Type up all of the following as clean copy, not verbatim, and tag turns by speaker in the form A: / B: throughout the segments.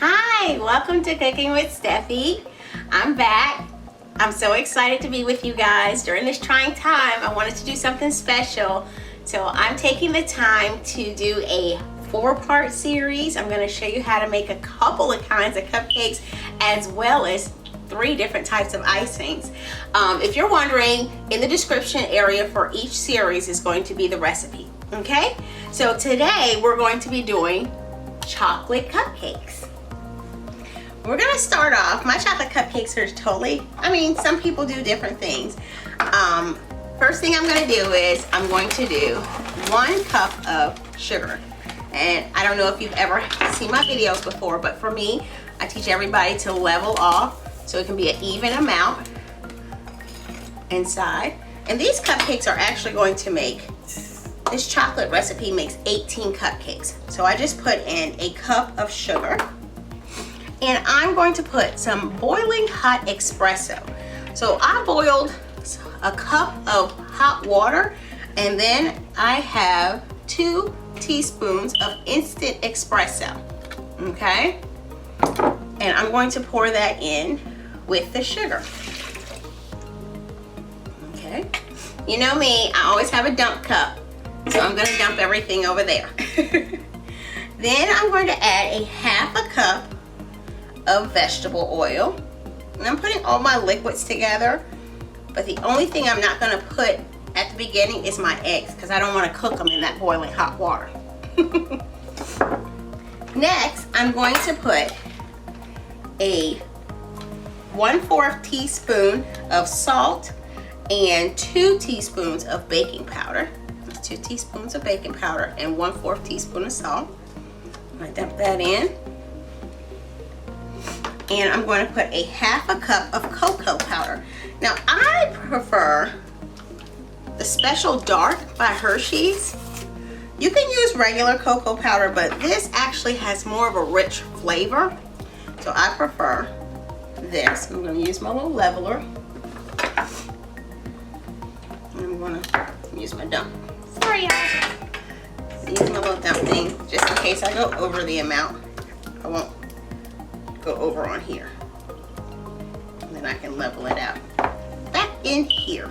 A: Hi, welcome to Cooking with Steffi. I'm back. I'm so excited to be with you guys. During this trying time, I wanted to do something special. So I'm taking the time to do a 4-part series. I'm going to show you how to make a couple of kinds of cupcakes as well as 3 different types of icings. If you're wondering, in the description area for each series is going to be the recipe. Okay? So today we're going to be doing chocolate cupcakes. We're gonna start off, my chocolate cupcakes are totally, some people do different things. First thing I'm gonna do is I'm going to do 1 cup of sugar. And I don't know if you've ever seen my videos before, but for me, I teach everybody to level off so it can be an even amount inside. And these cupcakes are actually going to make, this chocolate recipe makes 18 cupcakes. So I just put in a cup of sugar. And I'm going to put some boiling hot espresso. So I boiled a cup of hot water, and then I have 2 teaspoons of instant espresso. Okay? And I'm going to pour that in with the sugar. Okay? You know me, I always have a dump cup. So I'm going to dump everything over there. Then I'm going to add a half a cup of vegetable oil. And I'm putting all my liquids together, but the only thing I'm not going to put at the beginning is my eggs because I don't want to cook them in that boiling hot water. Next, I'm going to put a 1/4 teaspoon of salt and 2 teaspoons of baking powder. 2 teaspoons of baking powder and 1/4 teaspoon of salt. I dump that in. And I'm going to put a half a cup of cocoa powder. Now I prefer the Special Dark by Hershey's. You can use regular cocoa powder, but this actually has more of a rich flavor. So I prefer this. I'm going to use my little leveler. I'm going to use my dump. Sorry, y'all. Use my little dump thing just in case I go over the amount. I won't go over on here, and then I can level it out back in here.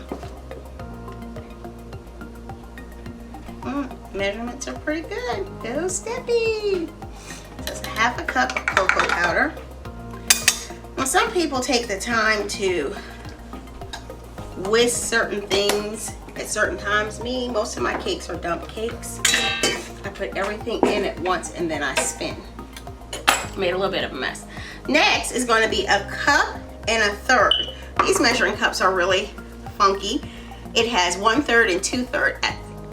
A: Measurements are pretty good. Go Steffi. So it's a half a cup of cocoa powder. Now some people take the time to whisk certain things at certain times. Me, most of my cakes are dump cakes. I put everything in at once and then I spin. Made a little bit of a mess. Next is going to be a cup and a third. These measuring cups are really funky. It has 1/3 and 2/3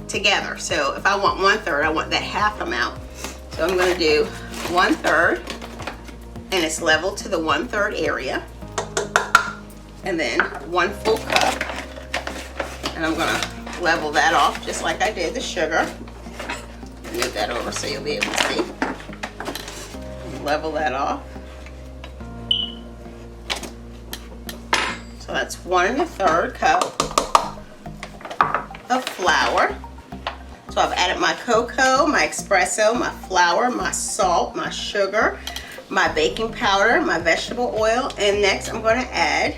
A: together. So if I want 1/3, I want that half amount. So I'm going to do 1/3, and it's level to the 1/3 area. And then 1 full cup. And I'm going to level that off just like I did the sugar. Move that over so you'll be able to see. Level that off. So that's 1 1/3 cup of flour. So I've added my cocoa, my espresso, my flour, my salt, my sugar, my baking powder, my vegetable oil, and next I'm going to add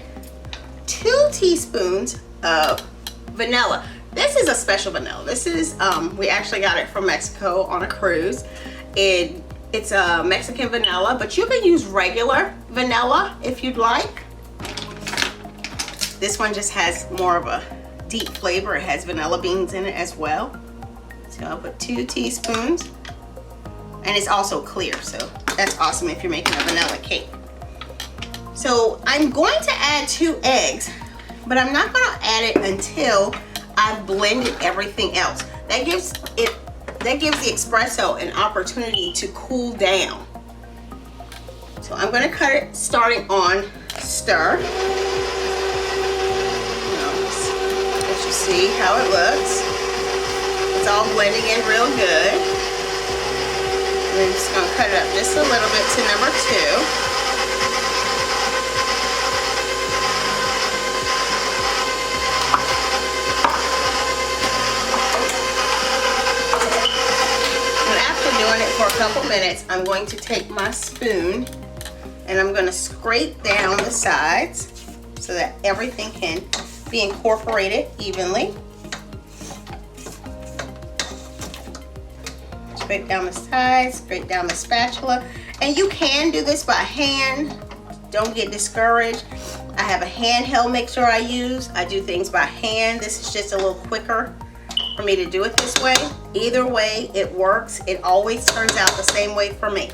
A: 2 teaspoons of vanilla. This is a special vanilla. This is, we actually got it from Mexico on a cruise. It's a Mexican vanilla, but you can use regular vanilla if you'd like. This one just has more of a deep flavor. It has vanilla beans in it as well. So I'll put 2 teaspoons. And it's also clear, so that's awesome if you're making a vanilla cake. So I'm going to add 2 eggs, but I'm not going to add it until I've blended everything else. That gives the espresso an opportunity to cool down. So I'm going to cut it starting on stir. Let you see how it looks. It's all blending in real good. And I'm just going to cut it up just a little bit to number 2. doing it for a couple minutes, I'm going to take my spoon and I'm going to scrape down the sides so that everything can be incorporated evenly. Scrape down the sides, scrape down the spatula. And you can do this by hand. Don't get discouraged. I have a handheld mixer I use. I do things by hand. This is just a little quicker for me to do it this way. Either way, it works. It always turns out the same way for me.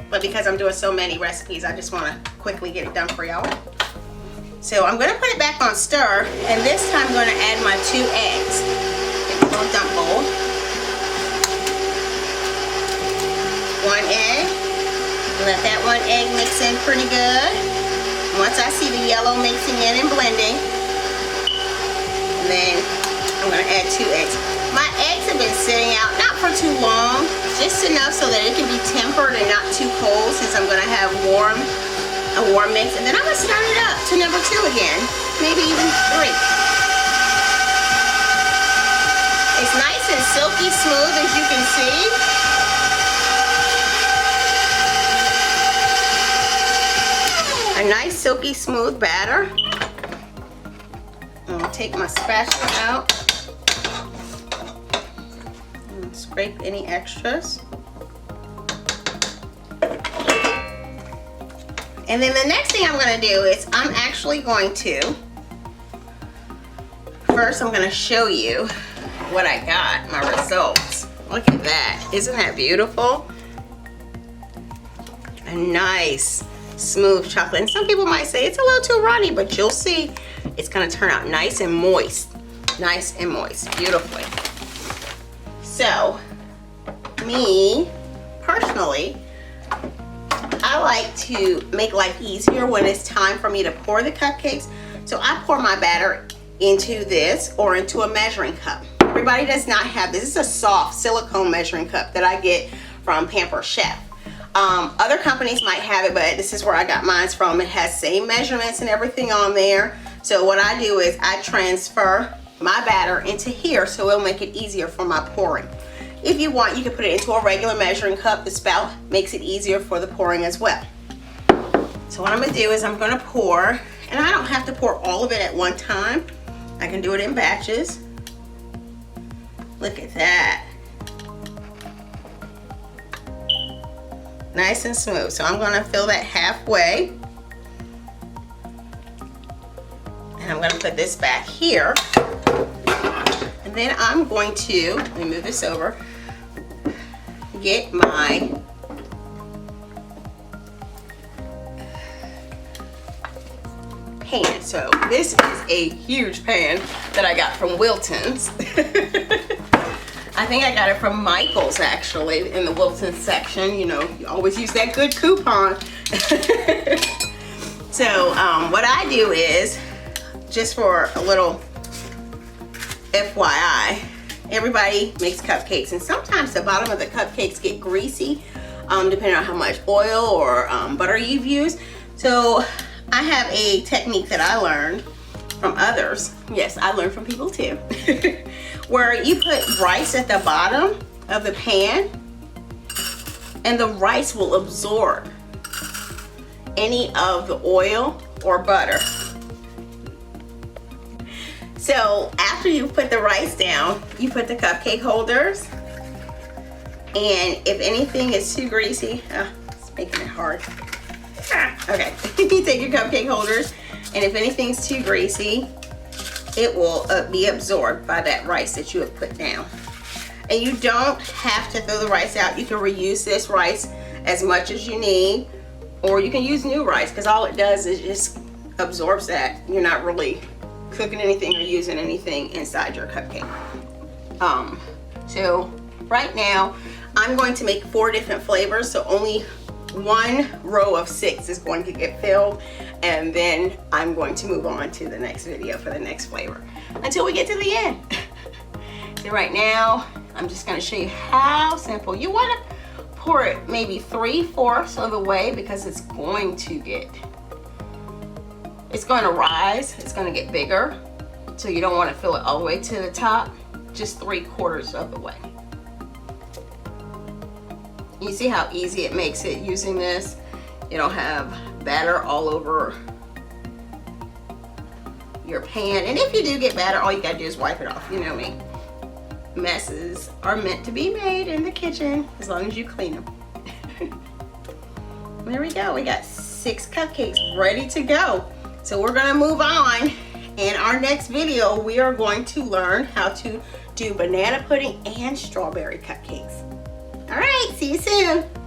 A: But because I'm doing so many recipes, I just want to quickly get it done for y'all. So I'm going to put it back on stir, and this time I'm going to add my 2 eggs in a little dump bowl. 1 egg. Let that 1 egg mix in pretty good. Once I see the yellow mixing in and blending, and then I'm going to add 2 eggs. My eggs have been sitting out, not for too long, just enough so that it can be tempered and not too cold, since I'm going to have a warm mix. And then I'm going to start it up to number 2 again, maybe even 3. It's nice and silky smooth, as you can see. A nice silky smooth batter. I'm going to take my spatula out and scrape any extras. And then the next thing I'm going to do is I'm actually going to, first I'm going to show you what I got, my results. Look at that. Isn't that beautiful? A nice smooth chocolate. And some people might say it's a little too runny, but you'll see it's going to turn out nice and moist. Nice and moist. Beautifully. So, me, personally, I like to make life easier when it's time for me to pour the cupcakes. So I pour my batter into this or into a measuring cup. Everybody does not have this. This is a soft silicone measuring cup that I get from Pampered Chef. Other companies might have it, but this is where I got mine from. It has same measurements and everything on there. So what I do is I transfer my batter into here, so it'll make it easier for my pouring. If you want, you can put it into a regular measuring cup. The spout makes it easier for the pouring as well. So what I'm gonna do is I'm gonna pour, and I don't have to pour all of it at one time. I can do it in batches. Look at that. Nice and smooth. So I'm gonna fill that halfway. And I'm gonna put this back here. And then I'm going to, let me move this over, get my pan. So this is a huge pan that I got from Wilton's. I think I got it from Michael's, actually, in the Wilton section. You know, you always use that good coupon. So what I do is, just for a little FYI, everybody makes cupcakes, and sometimes the bottom of the cupcakes get greasy, depending on how much oil or butter you've used. So I have a technique that I learned from others. Yes, I learned from people too. Where you put rice at the bottom of the pan, and the rice will absorb any of the oil or butter. So after you put the rice down, you put the cupcake holders, and if anything is too greasy, it's making it hard. Okay, you take your cupcake holders, and if anything's too greasy, it will be absorbed by that rice that you have put down. And you don't have to throw the rice out. You can reuse this rice as much as you need, or you can use new rice, because all it does is just absorbs that. You're not really cooking anything or using anything inside your cupcake. So right now I'm going to make 4 different flavors, so only 1 row of 6 is going to get filled, and then I'm going to move on to the next video for the next flavor until we get to the end. So right now I'm just going to show you how simple. You want to pour it maybe 3/4 of the way, because it's going to rise, it's going to get bigger, so you don't want to fill it all the way to the top. Just 3/4 of the way. You see how easy it makes it using this? You don't have batter all over your pan. And if you do get batter, all you gotta do is wipe it off. You know me. Messes are meant to be made in the kitchen as long as you clean them. There we go. We got 6 cupcakes ready to go. So we're gonna move on. In our next video, we are going to learn how to do banana pudding and strawberry cupcakes. All right, see you soon.